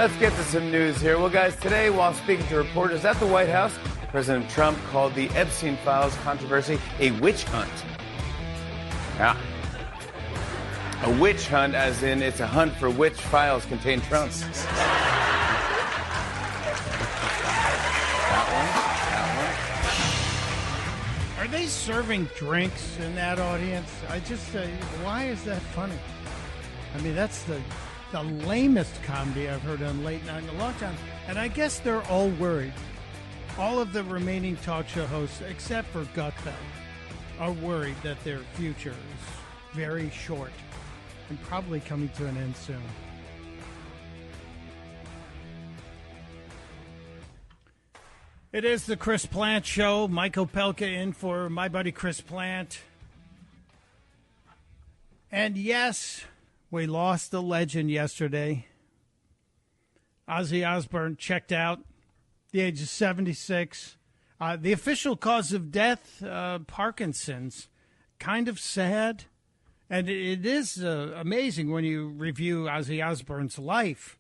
Let's get to some news here. Well, guys, today, while speaking to reporters at the White House, President Trump called the Epstein Files controversy a witch hunt. Yeah. A witch hunt, as in it's a hunt for which files contain Trump. That one. Are they serving drinks in that audience? I just say, why is that funny? I mean, that's the lamest comedy I've heard on late night in a long time. And I guess they're all worried. All of the remaining talk show hosts, except for Gutfeld, are worried that their future is very short and probably coming to an end soon. It is the Chris Plant Show. Michael Pelka in for my buddy Chris Plant. And yes, we lost the legend yesterday. Ozzy Osbourne checked out at the age of 76. The official cause of death, Parkinson's. Kind of sad. And it is amazing when you review Ozzy Osbourne's life.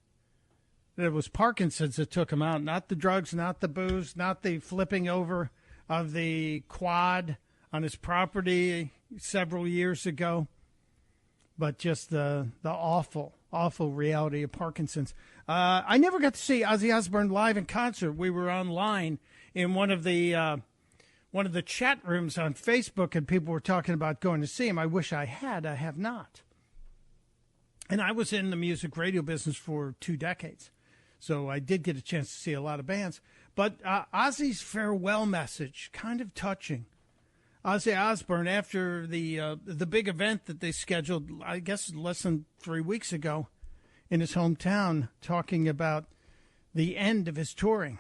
It was Parkinson's that took him out, not the drugs, not the booze, not the flipping over of the quad on his property several years ago, but just the awful, awful reality of Parkinson's. I never got to see Ozzy Osbourne live in concert. We were online in one of the chat rooms on Facebook, and people were talking about going to see him. I wish I had. I have not. And I was in the music radio business for 2 decades. So I did get a chance to see a lot of bands. But Ozzy's farewell message, kind of touching. Ozzy Osbourne, after the big event that they scheduled, I guess less than 3 weeks ago in his hometown, talking about the end of his touring.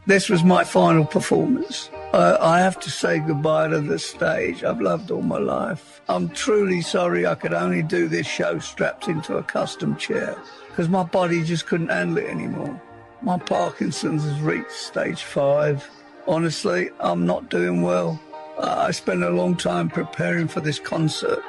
This was my final performance. I have to say goodbye to the stage I've loved all my life. I'm truly sorry I could only do this show strapped into a custom chair because my body just couldn't handle it anymore. My Parkinson's has reached stage 5. Honestly, I'm not doing well. I spent a long time preparing for this concert,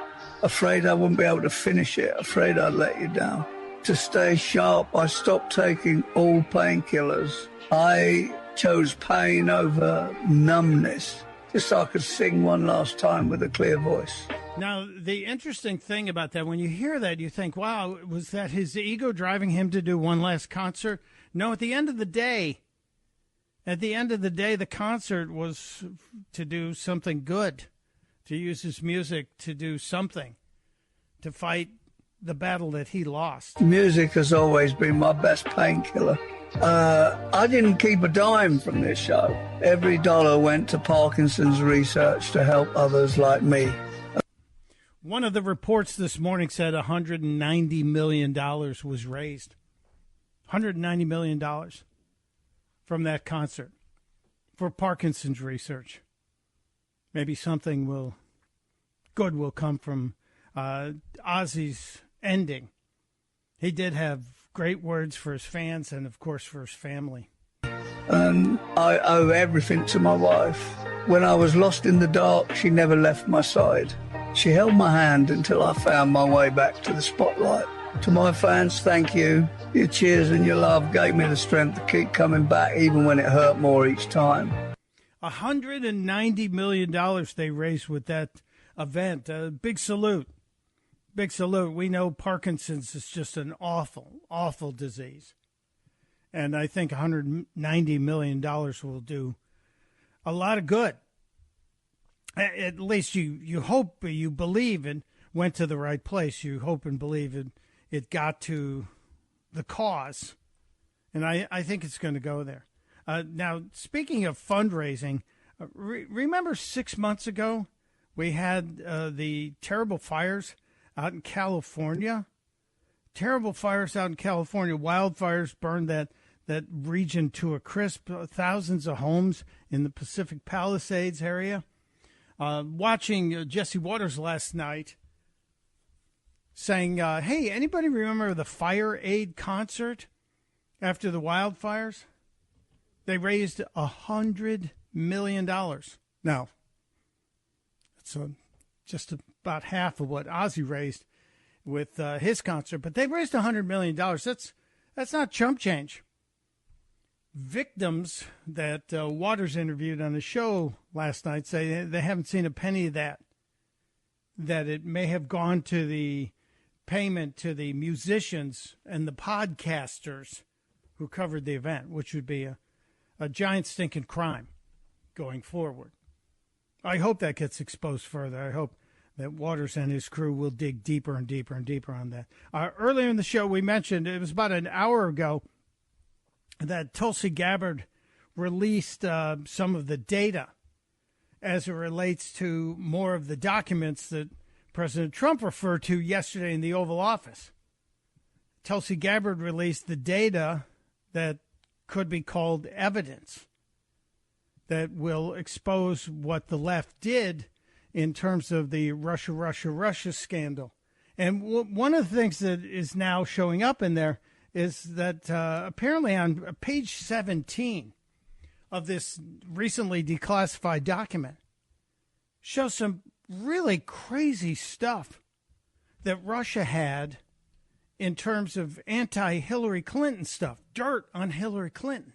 afraid I wouldn't be able to finish it, afraid I'd let you down. To stay sharp, I stopped taking all painkillers. I chose pain over numbness, just so I could sing one last time with a clear voice. Now, the interesting thing about that, when you hear that, you think, wow, was that his ego driving him to do one last concert? No, at the end of the day, the concert was to do something good, to use his music to do something, to fight the battle that he lost. Music has always been my best painkiller. I didn't keep a dime from this show. Every dollar went to Parkinson's research to help others like me. One of the reports this morning said $190 million was raised. $190 million from that concert for Parkinson's research. Maybe something good will come from Ozzy's ending. He did have great words for his fans and, of course, for his family. And I owe everything to my wife. When I was lost in the dark, she never left my side. She held my hand until I found my way back to the spotlight. To my fans, thank you. Your cheers and your love gave me the strength to keep coming back, even when it hurt more each time. $190 million they raised with that event. Big salute. Big salute. We know Parkinson's is just an awful, awful disease. And I think $190 million will do a lot of good. At least you hope, you believe it went to the right place. You hope and believe it got to the cause. And I think it's going to go there. Now, speaking of fundraising, remember 6 months ago we had the terrible fires out in California? Terrible fires out in California. Wildfires burned that region to a crisp. Thousands of homes in the Pacific Palisades area. Watching Jesse Waters last night saying, hey, anybody remember the Fire Aid concert after the wildfires? They raised $100 million. Now, that's just about half of what Ozzy raised with his concert, but they raised $100 million. That's That's not chump change. Victims that Waters interviewed on the show last night say they haven't seen a penny of that it may have gone to the payment to the musicians and the podcasters who covered the event, which would be a giant stinking crime going forward. I hope that gets exposed further. I hope that Waters and his crew will dig deeper and deeper and deeper on that. Earlier in the show, we mentioned, it was about an hour ago, that Tulsi Gabbard released some of the data as it relates to more of the documents that President Trump referred to yesterday in the Oval Office. Tulsi Gabbard released the data that could be called evidence that will expose what the left did in terms of the Russia scandal. And one of the things that is now showing up in there is that apparently on page 17 of this recently declassified document shows some really crazy stuff that Russia had in terms of anti-Hillary Clinton stuff, dirt on Hillary Clinton.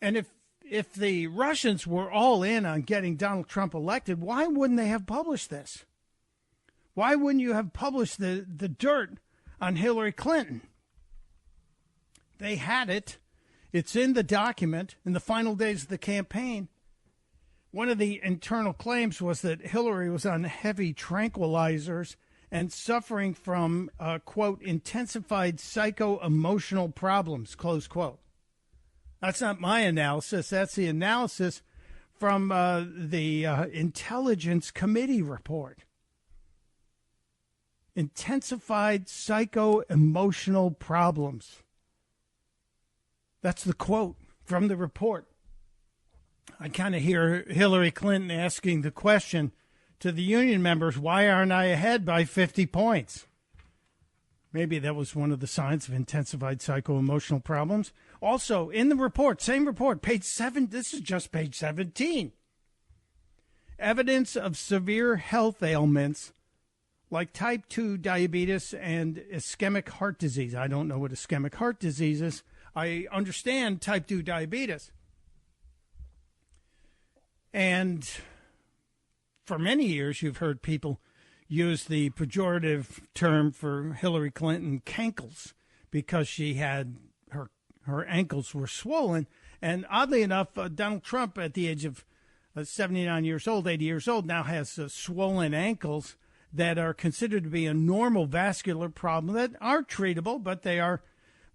And if the Russians were all in on getting Donald Trump elected, why wouldn't they have published this? Why wouldn't you have published the dirt on Hillary Clinton? They had it. It's in the document in the final days of the campaign. One of the internal claims was that Hillary was on heavy tranquilizers and suffering from, quote, intensified psycho-emotional problems, close quote. That's not my analysis. That's the analysis from the Intelligence Committee report. Intensified psycho-emotional problems. That's the quote from the report. I kind of hear Hillary Clinton asking the question to the union members, why aren't I ahead by 50 points? Maybe that was one of the signs of intensified psycho-emotional problems. Also, in the report, same report, page 7, this is just page 17. Evidence of severe health ailments like type 2 diabetes and ischemic heart disease. I don't know what ischemic heart disease is. I understand type 2 diabetes. And for many years, you've heard people use the pejorative term for Hillary Clinton, cankles, because she had her ankles were swollen. And oddly enough, Donald Trump, at the age of 79 years old, 80 years old, now has swollen ankles that are considered to be a normal vascular problem that are treatable, but they are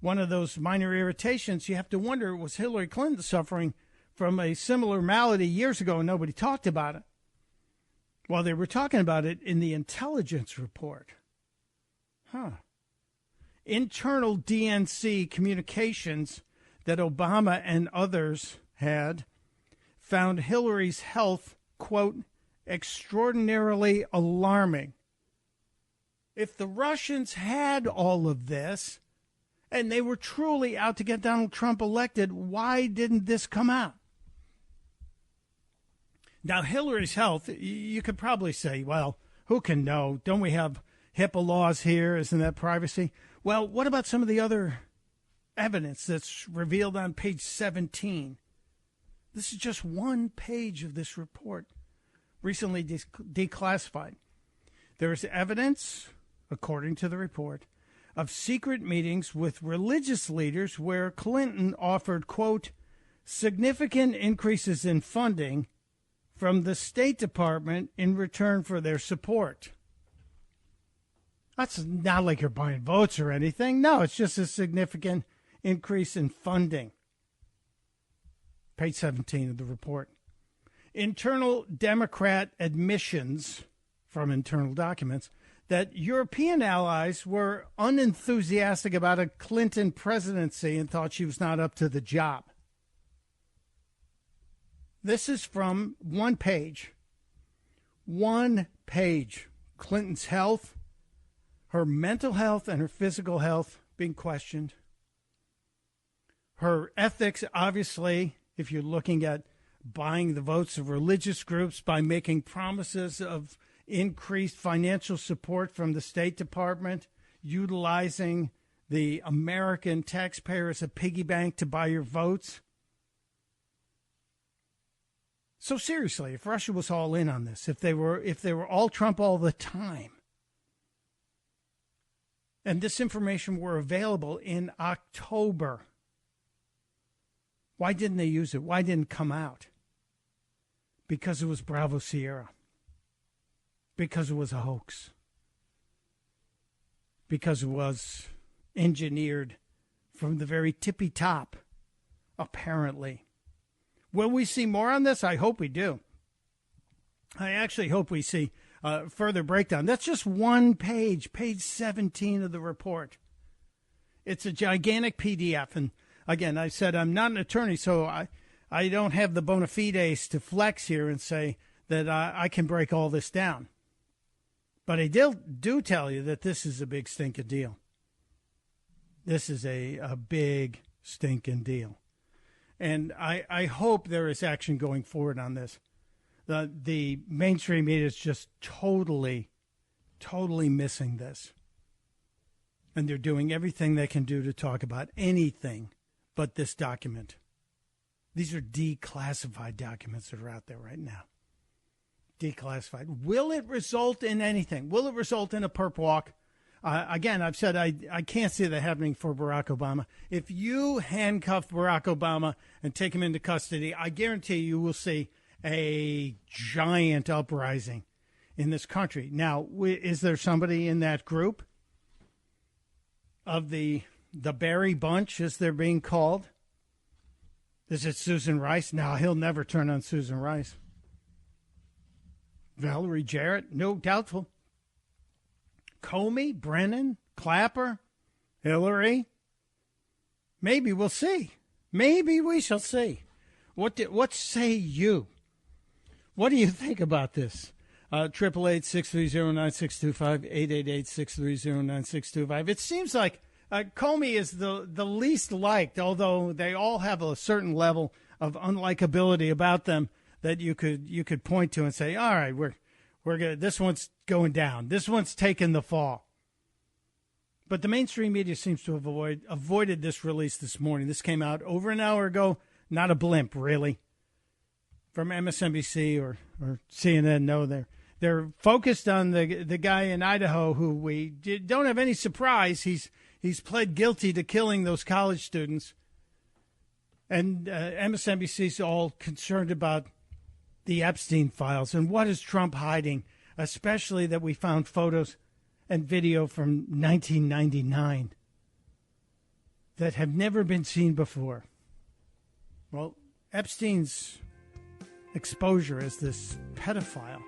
one of those minor irritations. You have to wonder, was Hillary Clinton suffering from a similar malady years ago and nobody talked about it? Well, they were talking about it in the intelligence report. Internal DNC communications that Obama and others had found Hillary's health, quote, extraordinarily alarming. If the Russians had all of this and they were truly out to get Donald Trump elected, why didn't this come out? Now, Hillary's health, you could probably say, well, who can know? Don't we have HIPAA laws here? Isn't that privacy? Well, what about some of the other evidence that's revealed on page 17? This is just one page of this report, recently declassified. There is evidence, according to the report, of secret meetings with religious leaders where Clinton offered, quote, significant increases in funding from the State Department in return for their support. That's not like you're buying votes or anything. No, it's just a significant increase in funding. Page 17 of the report. Internal Democrat admissions from internal documents that European allies were unenthusiastic about a Clinton presidency and thought she was not up to the job. This is from one page. One page. Clinton's health, her mental health and her physical health being questioned. Her ethics, obviously, if you're looking at buying the votes of religious groups by making promises of increased financial support from the State Department, utilizing the American taxpayer as a piggy bank to buy your votes. So seriously, if Russia was all in on this, if they were all Trump all the time, and this information were available in October, why didn't they use it? Why didn't it come out? Because it was Bravo Sierra. Because it was a hoax. Because it was engineered from the very tippy top, apparently. Will we see more on this? I hope we do. I actually hope we see further breakdown. That's just one page, page 17 of the report. It's a gigantic PDF. And again, I said I'm not an attorney, so I don't have the bona fides to flex here and say that I can break all this down. But I do tell you that this is a big stinking deal. This is a big stinking deal. And I hope there is action going forward on this. The mainstream media is just totally missing this. And they're doing everything they can do to talk about anything but this document. These are declassified documents that are out there right now. Declassified. Will it result in anything? Will it result in a perp walk? Again, I've said I can't see that happening for Barack Obama. If you handcuff Barack Obama and take him into custody, I guarantee you will see a giant uprising in this country. Now, is there somebody in that group of the Berry Bunch, as they're being called? Is it Susan Rice? No, he'll never turn on Susan Rice. Valerie Jarrett? No, doubtful. Comey, Brennan, Clapper, Hillary. Maybe we'll see. Maybe we shall see. What say you? What do you think about this? 888-630-9625, 888-630-9625. It seems like Comey is the least liked, although they all have a certain level of unlikability about them that you could point to and say, all right, we're gonna, this one's going down. This one's taking the fall. But the mainstream media seems to have avoided this release this morning. This came out over an hour ago. Not a blimp, really. From MSNBC or CNN. No, they're focused on the guy in Idaho who we don't have any surprise. He's pled guilty to killing those college students. And MSNBC's all concerned about the Epstein files and what is Trump hiding, especially that we found photos and video from 1999 that have never been seen before. Well, Epstein's exposure as this pedophile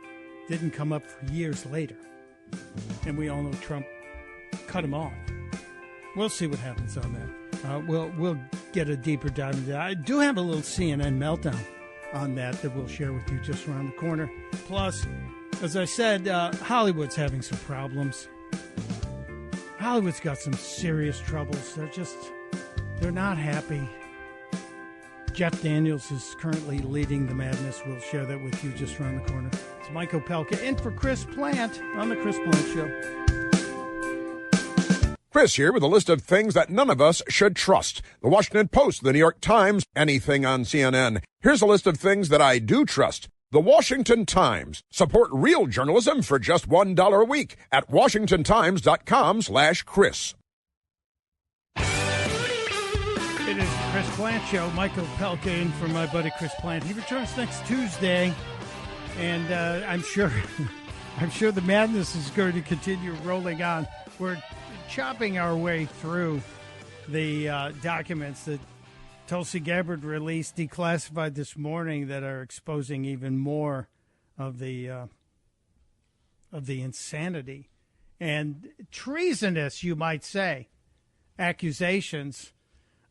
didn't come up for years later. And we all know Trump cut him off. We'll see what happens on that. We'll get a deeper dive into that. I do have a little CNN meltdown on that we'll share with you just around the corner. Plus, as I said, Hollywood's having some problems. Hollywood's got some serious troubles. They're not happy. Jeff Daniels is currently leading the madness. We'll share that with you just around the corner. It's Mike Opelka in for Chris Plant on The Chris Plant Show. Chris here with a list of things that none of us should trust. The Washington Post, the New York Times, anything on CNN. Here's a list of things that I do trust. The Washington Times. Support real journalism for just $1 a week at washingtontimes.com/Chris. It is the Chris Plant Show. Michael Opelka in for my buddy Chris Plant. He returns next Tuesday, and I'm sure the madness is going to continue rolling on. We're chopping our way through the documents that Tulsi Gabbard released, declassified this morning, that are exposing even more of the insanity and treasonous, you might say, accusations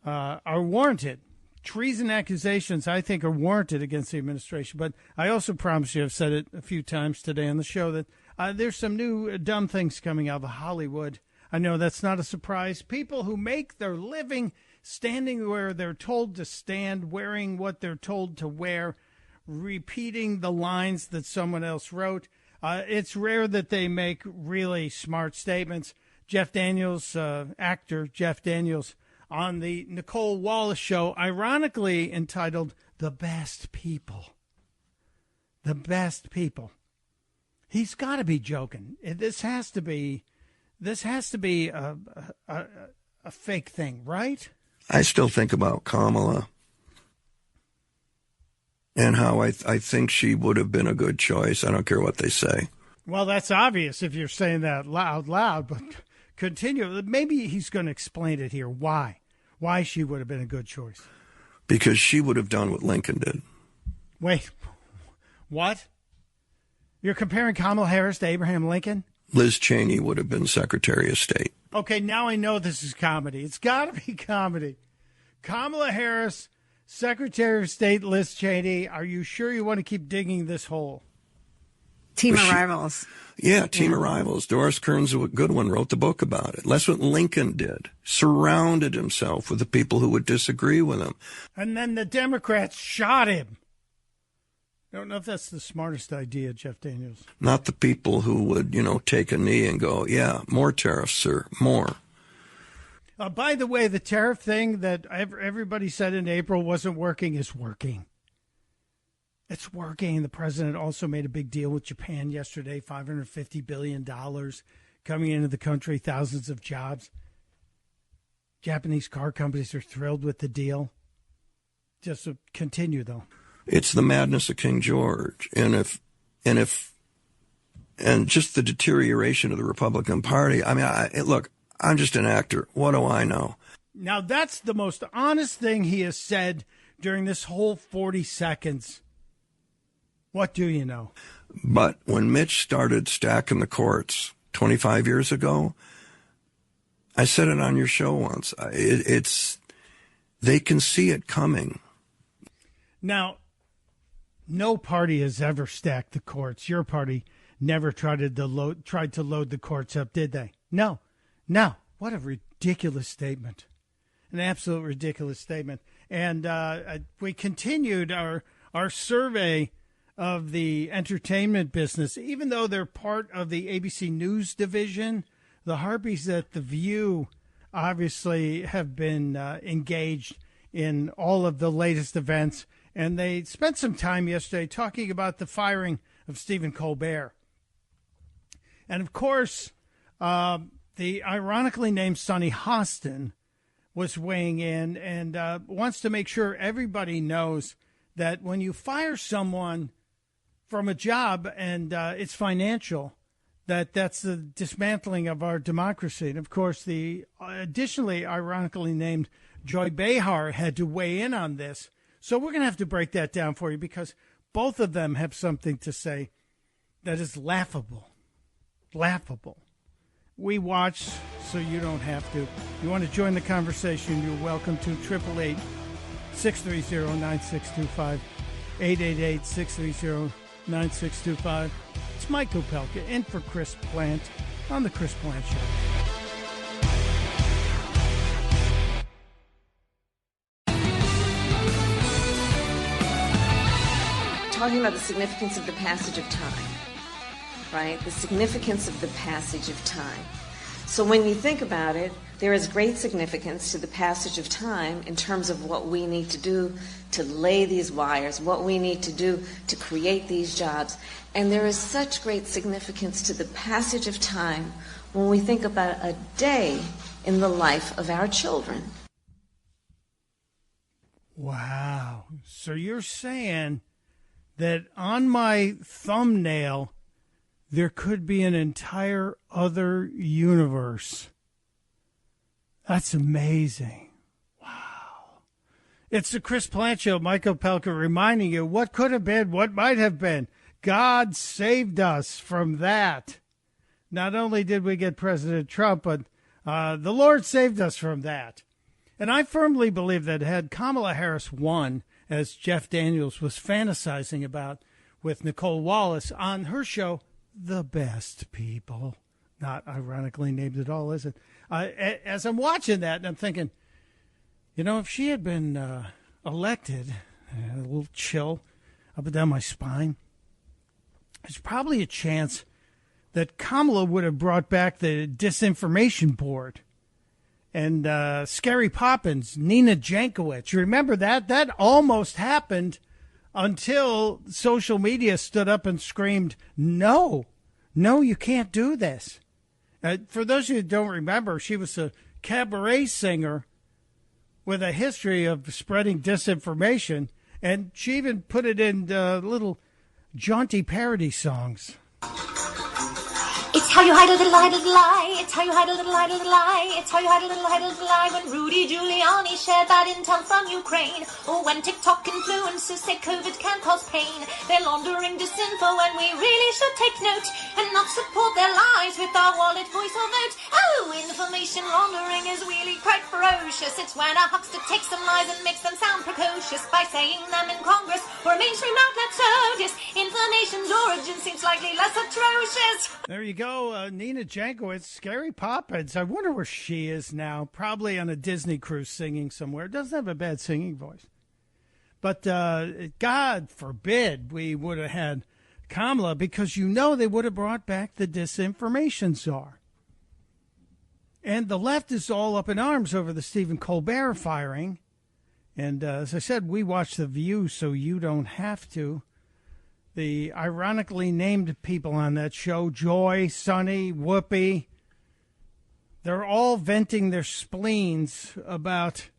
are warranted. Treason accusations, I think, are warranted against the administration. But I also promise you, I've said it a few times today on the show, that there's some new dumb things coming out of Hollywood. I know that's not a surprise. People who make their living standing where they're told to stand, wearing what they're told to wear, repeating the lines that someone else wrote. It's rare that they make really smart statements. Jeff Daniels, actor Jeff Daniels, on the Nicole Wallace show, ironically entitled "The Best People." The best people. He's got to be joking. This has to be a fake thing, right? I still think about Kamala and how I think she would have been a good choice. I don't care what they say. Well, that's obvious if you're saying that loud, but continue. Maybe he's going to explain it here. Why she would have been a good choice. Because she would have done what Lincoln did. Wait, what? You're comparing Kamala Harris to Abraham Lincoln? Liz Cheney would have been Secretary of State. Okay, now I know this is comedy. It's got to be comedy. Kamala Harris, Secretary of State Liz Cheney. Are you sure you want to keep digging this hole? Team of Rivals. Yeah, Team of Rivals. Doris Kearns Goodwin wrote the book about it. That's what Lincoln did. Surrounded himself with the people who would disagree with him. And then the Democrats shot him. I don't know if that's the smartest idea, Jeff Daniels. Not the people who would, take a knee and go, yeah, more tariffs, sir, more. By the way, the tariff thing that everybody said in April wasn't working is working. It's working. The president also made a big deal with Japan yesterday, $550 billion coming into the country, thousands of jobs. Japanese car companies are thrilled with the deal. Just to continue, though. It's the madness of King George. And just the deterioration of the Republican Party. I mean, look, I'm just an actor. What do I know? Now, that's the most honest thing he has said during this whole 40 seconds. What do you know? But when Mitch started stacking the courts 25 years ago, I said it on your show once. They can see it coming. Now, no party has ever stacked the courts. Your party never tried to load the courts up, did they? No. What a ridiculous statement. An absolute ridiculous statement. And we continued our survey of the entertainment business. Even though they're part of the ABC News division, the Harpies at The View obviously have been engaged in all of the latest events. And they spent some time yesterday talking about the firing of Stephen Colbert. And, of course, the ironically named Sonny Hostin was weighing in and wants to make sure everybody knows that when you fire someone from a job and it's financial, that's the dismantling of our democracy. And, of course, the additionally ironically named Joy Behar had to weigh in on this. So we're going to have to break that down for you because both of them have something to say that is laughable. Laughable. We watch, so you don't have to. You want to join the conversation, you're welcome to 888-630-9625, 888-630-9625. It's Mike Opelka in for Chris Plant on The Chris Plant Show. Talking about the significance of the passage of time, right? The significance of the passage of time. So when you think about it, there is great significance to the passage of time in terms of what we need to do to lay these wires, what we need to do to create these jobs. And there is such great significance to the passage of time when we think about a day in the life of our children. Wow. So you're saying that on my thumbnail, there could be an entire other universe. That's amazing. Wow. It's the Chris Plant Show. Mike Opelka reminding you what could have been, what might have been. God saved us from that. Not only did we get President Trump, but the Lord saved us from that. And I firmly believe that had Kamala Harris won, as Jeff Daniels was fantasizing about with Nicole Wallace on her show, The Best People. Not ironically named at all, is it? As I'm watching that, I'm thinking, if she had been elected, a little chill up and down my spine, there's probably a chance that Kamala would have brought back the disinformation board. And Scary Poppins, Nina Jankowicz. Remember that? That almost happened until social media stood up and screamed, no, you can't do this. For those of you who don't remember, she was a cabaret singer with a history of spreading disinformation, and she even put it in little jaunty parody songs. It's how you hide a little lie. It's how you hide a little lie. It's how you hide a little lie. When Rudy Giuliani shared bad intel from Ukraine. Or when TikTok influencers say COVID can cause pain. They're laundering disinfo and we really should take note. And not support their lies with our wallet, voice or vote. Oh, information laundering is really quite ferocious. It's when a huckster takes some lies and makes them sound precocious. By saying them in Congress or a mainstream outlet so disinformation's origin seems slightly less atrocious. There you go. Nina Jankowicz, Scary Poppins. I wonder where she is now. Probably on a Disney cruise singing somewhere. Doesn't have a bad singing voice. But God forbid we would have had Kamala, because they would have brought back the disinformation czar. And the left is all up in arms over the Stephen Colbert firing. And as I said, we watch The View so you don't have to. The ironically named people on that show, Joy, Sonny, Whoopi, they're all venting their spleens about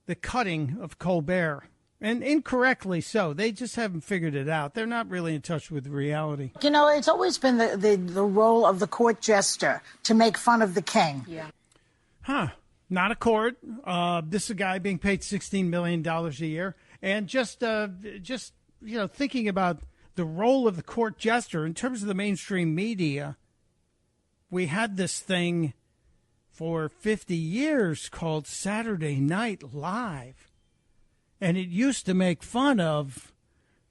the cutting of Colbert. And incorrectly so. They just haven't figured it out. They're not really in touch with reality. You know, it's always been the role of the court jester to make fun of the king. Yeah. Huh. Not a court. This is a guy being paid $16 million a year. And just thinking about the role of the court jester in terms of the mainstream media, we had this thing for 50 years called Saturday Night Live. And it used to make fun of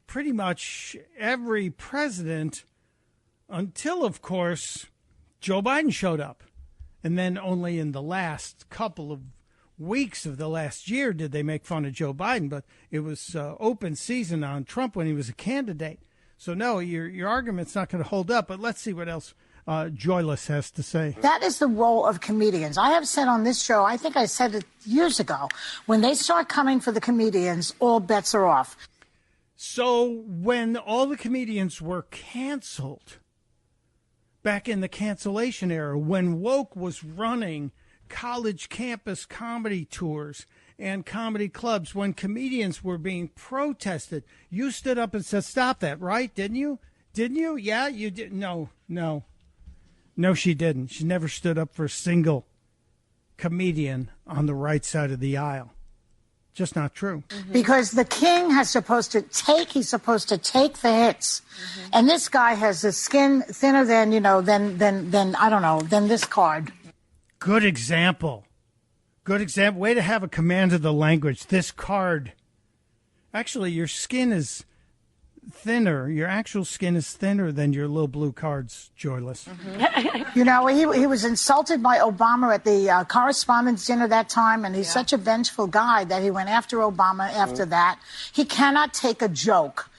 pretty much every president until, of course, Joe Biden showed up. And then only in the last couple of weeks of the last year did they make fun of Joe Biden. But it was open season on Trump when he was a candidate. So, no, your argument's not going to hold up. But let's see what else Joyless has to say. That is the role of comedians. I have said on this show, I think I said it years ago, when they start coming for the comedians, all bets are off. So when all the comedians were canceled back in the cancellation era, when woke was running college campus comedy tours and comedy clubs, when comedians were being protested, you stood up and said, stop that, right? Didn't you? Didn't you? Yeah, you did. No. No, she didn't. She never stood up for a single comedian on the right side of the aisle. Just not true. Mm-hmm. Because the king he's supposed to take the hits. Mm-hmm. And this guy has the skin thinner than this card. Good example. Way to have a command of the language. This card. Actually, your skin is thinner. Your actual skin is thinner than your little blue cards, Joyless. Mm-hmm. You know, he was insulted by Obama at the correspondence dinner that time, and he's such a vengeful guy that he went after Obama after that. He cannot take a joke.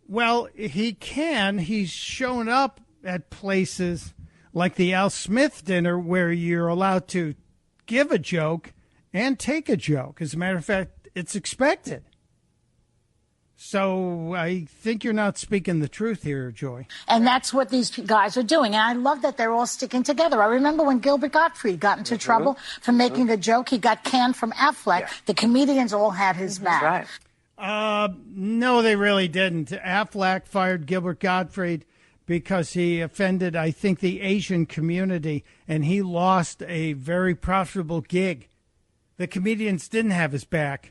Well, he can. He's shown up at places like the Al Smith dinner where you're allowed to give a joke and take a joke. As a matter of fact, it's expected. So I think you're not speaking the truth here, Joy. And that's what these guys are doing. And I love that they're all sticking together. I remember when Gilbert Gottfried got into trouble for making a joke. He got canned from Affleck. Yeah. The comedians all had his back. Right. No, they really didn't. Affleck fired Gilbert Gottfried because he offended, I think, the Asian community, and he lost a very profitable gig. The comedians didn't have his back.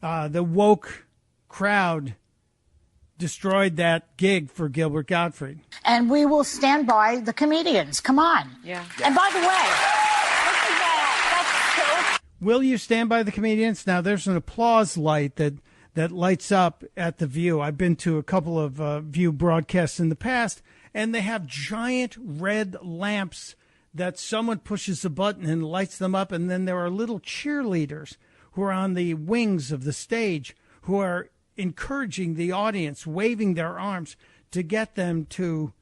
The woke crowd destroyed that gig for Gilbert Gottfried. And we will stand by the comedians. Come on. Yeah. And by the way, look at that. Will you stand by the comedians? Now, there's an applause light that lights up at The View. I've been to a couple of View broadcasts in the past, and they have giant red lamps that someone pushes a button and lights them up, and then there are little cheerleaders who are on the wings of the stage who are encouraging the audience, waving their arms to get them to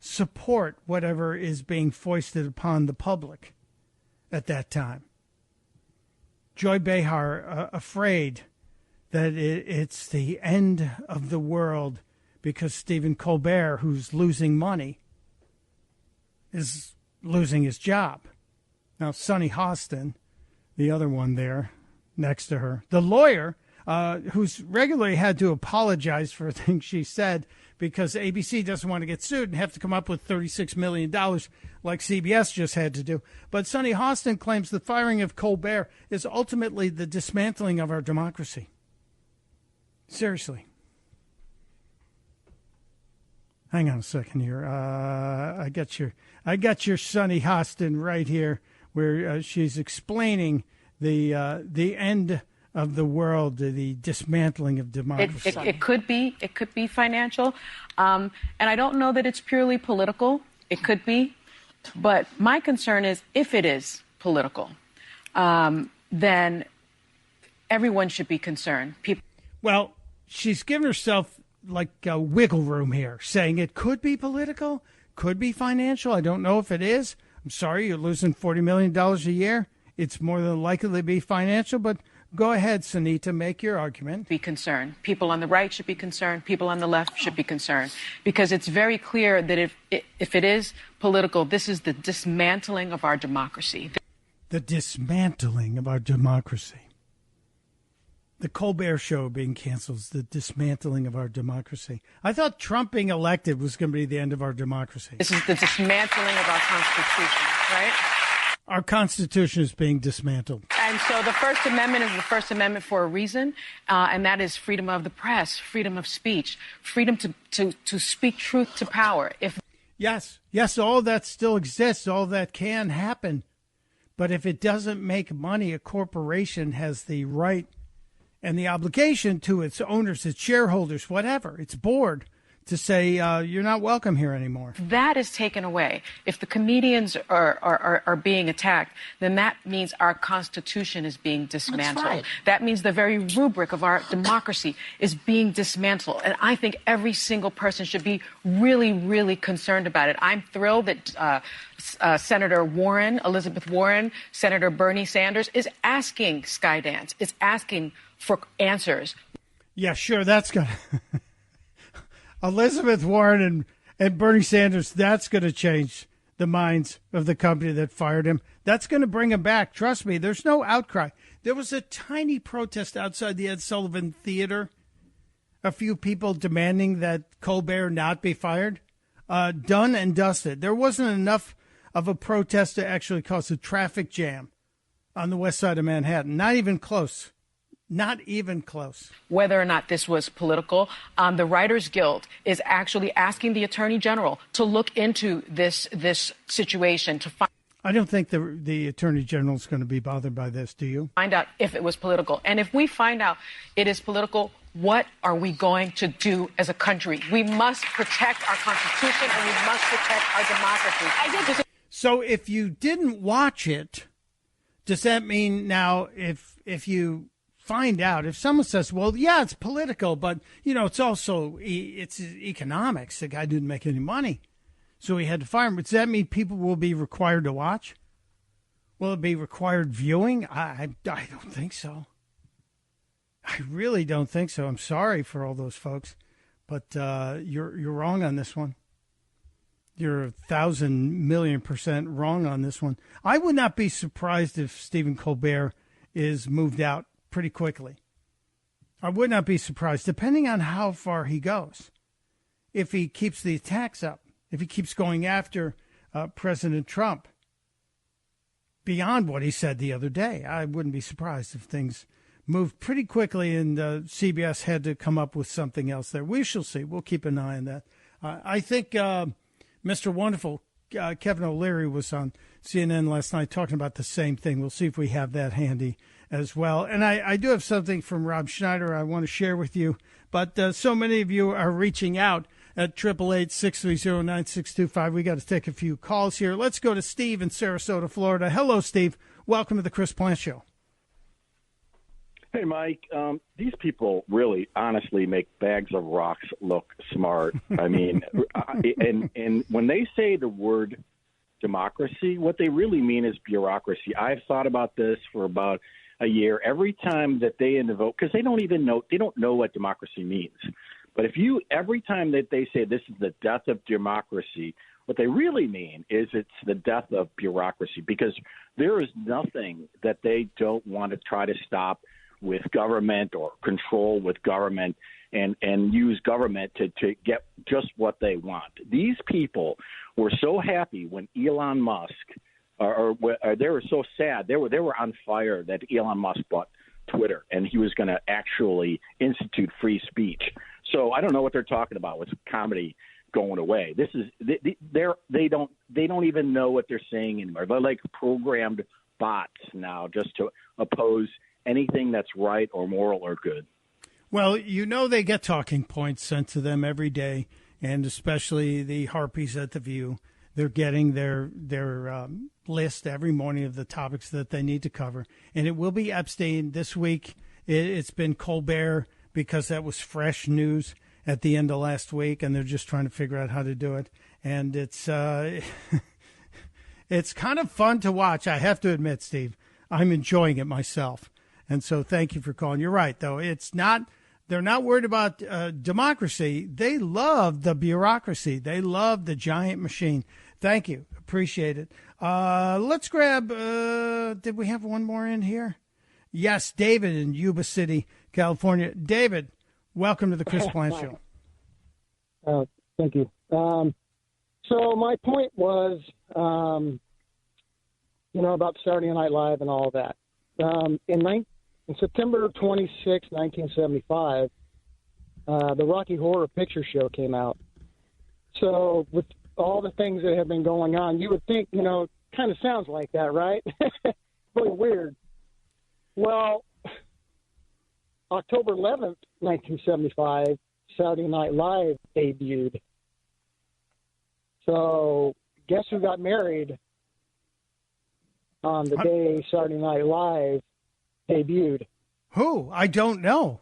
support whatever is being foisted upon the public at that time. Joy Behar afraid that it's the end of the world because Stephen Colbert, who's losing money, is losing his job. Now, Sonny Hostin, the other one there next to her, the lawyer who's regularly had to apologize for things she said because ABC doesn't want to get sued and have to come up with $36 million like CBS just had to do. But Sonny Hostin claims the firing of Colbert is ultimately the dismantling of our democracy. Seriously. Hang on a second here. I got your Sonny Hostin right here, where she's explaining the end of the world, the dismantling of democracy. It could be financial, and I don't know that it's purely political. It could be, but my concern is if it is political, then everyone should be concerned. Well, she's given herself like a wiggle room here, saying it could be political, could be financial. I don't know if it is. I'm sorry, you're losing $40 million a year. It's more than likely to be financial, but go ahead, Sunita, make your argument. Be concerned. People on the right should be concerned. People on the left should be concerned, because it's very clear that if it is political, this is the dismantling of our democracy. The dismantling of our democracy. The Colbert Show being canceled is the dismantling of our democracy. I thought Trump being elected was going to be the end of our democracy. This is the dismantling of our Constitution, right? Our Constitution is being dismantled. And so the First Amendment is the First Amendment for a reason, and that is freedom of the press, freedom of speech, freedom to speak truth to power. Yes, all that still exists, all that can happen. But if it doesn't make money, a corporation has the right and the obligation to its owners, its shareholders, whatever, its board, to say, you're not welcome here anymore. That is taken away. If the comedians are being attacked, then that means our Constitution is being dismantled. That's right. That means the very rubric of our democracy is being dismantled. And I think every single person should be really, really concerned about it. I'm thrilled that Senator Warren, Elizabeth Warren, Senator Bernie Sanders is asking Skydance, is asking for answers. Yeah, sure, that's going to... Elizabeth Warren and Bernie Sanders, that's going to change the minds of the company that fired him. That's going to bring him back. Trust me, there's no outcry. There was a tiny protest outside the Ed Sullivan Theater. A few people demanding that Colbert not be fired. Done and dusted. There wasn't enough of a protest to actually cause a traffic jam on the west side of Manhattan. Not even close. Not even close. Whether or not this was political, the Writers Guild is actually asking the Attorney General to look into this situation to find. I don't think the Attorney General is going to be bothered by this. Do you? Find out if it was political, and if we find out it is political, what are we going to do as a country? We must protect our Constitution and we must protect our democracy. So if you didn't watch it, does that mean now if you find out, if someone says, well, yeah, it's political, but, it's also, it's economics. The guy didn't make any money, so he had to fire him. Does that mean people will be required to watch? Will it be required viewing? I don't think so. I really don't think so. I'm sorry for all those folks, but you're wrong on this one. You're 1,000,000,000% wrong on this one. I would not be surprised if Stephen Colbert is moved out pretty quickly. I would not be surprised, depending on how far he goes. If he keeps the attacks up, if he keeps going after President Trump beyond what he said the other day, I wouldn't be surprised if things moved pretty quickly and CBS had to come up with something else there. We shall see. We'll keep an eye on that. I think Mr. Wonderful, Kevin O'Leary, was on CNN last night talking about the same thing. We'll see if we have that handy as well. And I do have something from Rob Schneider I want to share with you. But so many of you are reaching out at 888-630-9625. We got to take a few calls here. Let's go to Steve in Sarasota, Florida. Hello, Steve. Welcome to the Chris Plant Show. Hey, Mike. These people really, honestly, make bags of rocks look smart. I mean, and when they say the word democracy, what they really mean is bureaucracy. I've thought about this for about a year. Every time that they invoke, because they don't know what democracy means. But every time that they say this is the death of democracy, what they really mean is it's the death of bureaucracy, because there is nothing that they don't want to try to stop with government or control with government and use government to get just what they want. These people were so happy when Elon Musk, or they were so sad, they were on fire that Elon Musk bought Twitter and he was going to actually institute free speech. So I don't know what they're talking about with comedy going away. This is they don't even know what they're saying anymore. They're like programmed bots now just to oppose anything that's right or moral or good. Well, they get talking points sent to them every day, and especially the Harpies at The View. They're getting their list every morning of the topics that they need to cover. And it will be Epstein this week. It's been Colbert because that was fresh news at the end of last week, and they're just trying to figure out how to do it. And it's it's kind of fun to watch, I have to admit, Steve. I'm enjoying it myself. And so thank you for calling. You're right, though. They're not worried about democracy. They love the bureaucracy. They love the giant machine. Thank you. Appreciate it. Let's grab, did we have one more in here? Yes, David in Yuba City, California. David, welcome to the Chris Plant Show. Thank you. So my point was, about Saturday Night Live and all that. In September 26, 1975, the Rocky Horror Picture Show came out. So with all the things that have been going on, you would think, kind of sounds like that, right? Really weird. Well, October 11th, 1975, Saturday Night Live debuted. So guess who got married on the day Saturday Night Live debuted? Who? I don't know.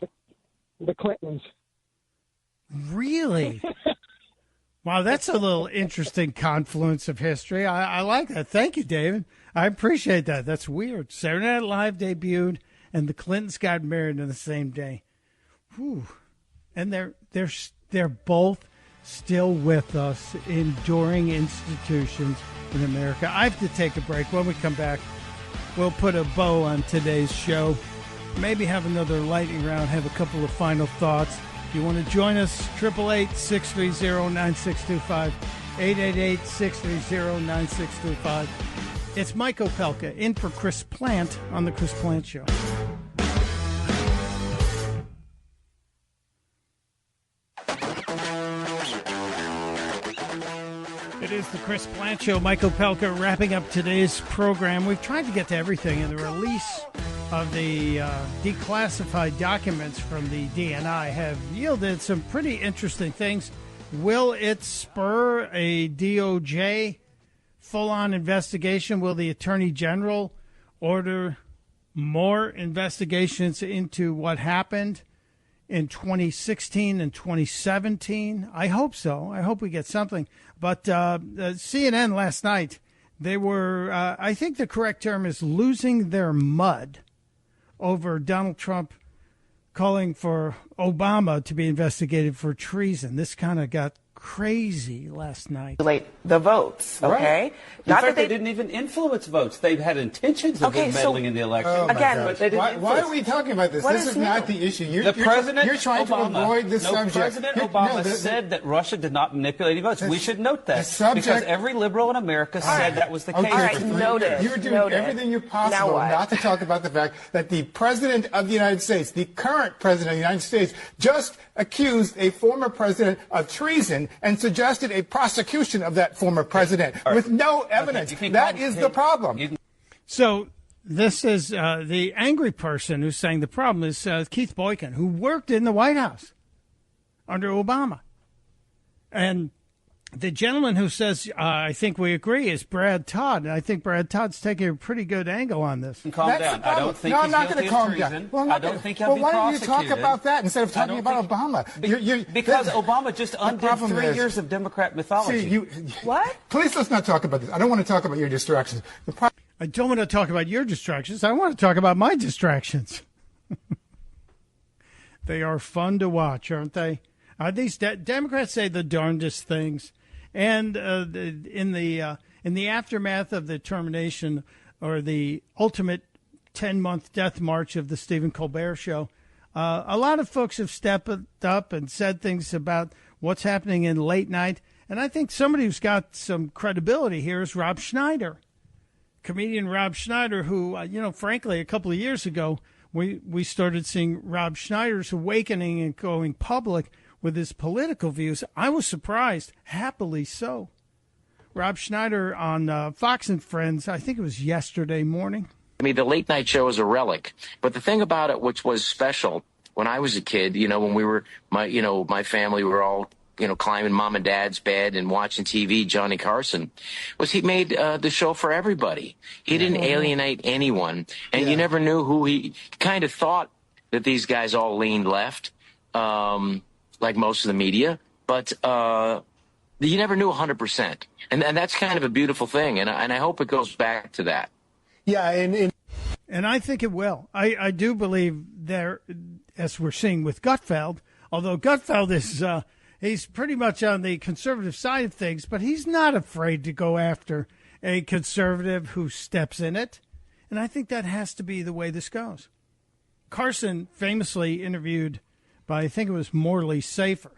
The Clintons. Really? Wow, that's a little interesting confluence of history. I like that. Thank you, David. I appreciate that. That's weird. Saturday Night Live debuted, and the Clintons got married on the same day. Whew. And they're both still with us, enduring institutions in America. I have to take a break. When we come back, we'll put a bow on today's show. Maybe have another lightning round, have a couple of final thoughts. If you want to join us, 888-630-9625, 888-630-9625. It's Mike Opelka in for Chris Plant on The Chris Plant Show. It is the Chris Plant Show. Mike Opelka wrapping up today's program. We've tried to get to everything, and the release of the declassified documents from the DNI have yielded some pretty interesting things. Will it spur a DOJ full-on investigation? Will the Attorney General order more investigations into what happened in 2016 and 2017? I hope so. I hope we get something. But CNN last night, they were, I think the correct term is losing their mud over Donald Trump calling for Obama to be investigated for treason. This kind of got crazy last night. The votes, okay? Right. In fact, they didn't even influence votes. They've had intentions of meddling in the election. Oh again, but they didn't why are we talking about this? This is not the issue. You're trying to avoid this subject. President Obama said that Russia did not manipulate any votes. We should note that because every liberal in America said that was the case. All right, noted. You're doing everything possible not to talk about the fact that the President of the United States, the current President of the United States, just accused a former president of treason and suggested a prosecution of that former president with no evidence. That is the problem. So this is the angry person who's saying the problem is Keith Boykin, who worked in the White House under Obama. And The gentleman who says, I think we agree, is Brad Todd. And I think Brad Todd's taking a pretty good angle on this. Calm down. I don't think he's guilty of treason. I don't think he'll be prosecuted. Why don't you talk about that instead of talking about Obama? Because Obama just undid 3 years of Democrat mythology. See, What? Please, let's not talk about this. I don't want to talk about your distractions. I don't want to talk about your distractions. I want to talk about my distractions. They are fun to watch, aren't they? These Democrats say the darndest things. And in the aftermath of the termination or the ultimate 10-month death march of the Stephen Colbert Show, a lot of folks have stepped up and said things about what's happening in late night. And I think somebody who's got some credibility here is Rob Schneider, comedian Rob Schneider, who, frankly, a couple of years ago, we started seeing Rob Schneider's awakening and going public with his political views. I was surprised, happily so. Rob Schneider on Fox and Friends, I think it was yesterday morning. I mean, the late night show is a relic. But the thing about it, which was special when I was a kid, when we were, my family, we were all, climbing mom and dad's bed and watching TV, Johnny Carson, was he made the show for everybody. He didn't alienate anyone. And you never knew who he kind of thought that these guys all leaned left. Like most of the media, but you never knew 100%. And that's kind of a beautiful thing, and I hope it goes back to that. Yeah, and I think it will. I do believe there, as we're seeing with Gutfeld, although Gutfeld is he's pretty much on the conservative side of things, but he's not afraid to go after a conservative who steps in it, and I think that has to be the way this goes. Carson famously interviewed by, I think it was Morley Safer,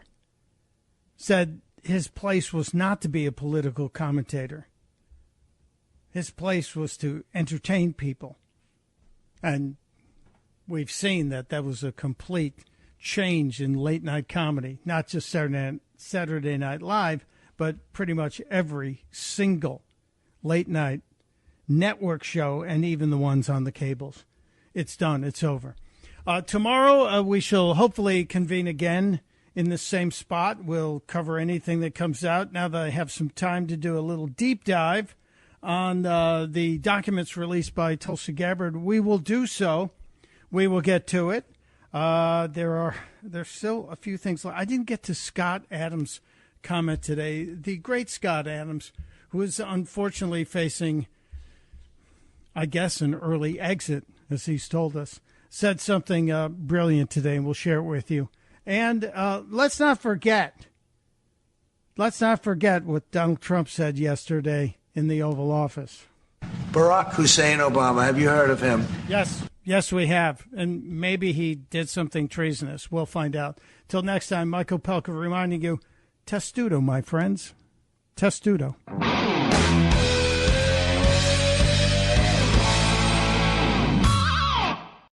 said his place was not to be a political commentator. His place was to entertain people. And we've seen that was a complete change in late-night comedy, not just Saturday Night Live, but pretty much every single late-night network show and even the ones on the cables. It's done. It's over. Tomorrow, we shall hopefully convene again in the same spot. We'll cover anything that comes out. Now that I have some time to do a little deep dive on the documents released by Tulsi Gabbard, we will do so. We will get to it. There's still a few things. I didn't get to Scott Adams' comment today. The great Scott Adams, who is unfortunately facing, I guess, an early exit, as he's told us, said something brilliant today, and we'll share it with you. And let's not forget what Donald Trump said yesterday in the Oval Office. Barack Hussein Obama, have you heard of him? Yes, we have. And maybe he did something treasonous. We'll find out. Till next time, Michael Pelka reminding you, testudo, my friends. Testudo.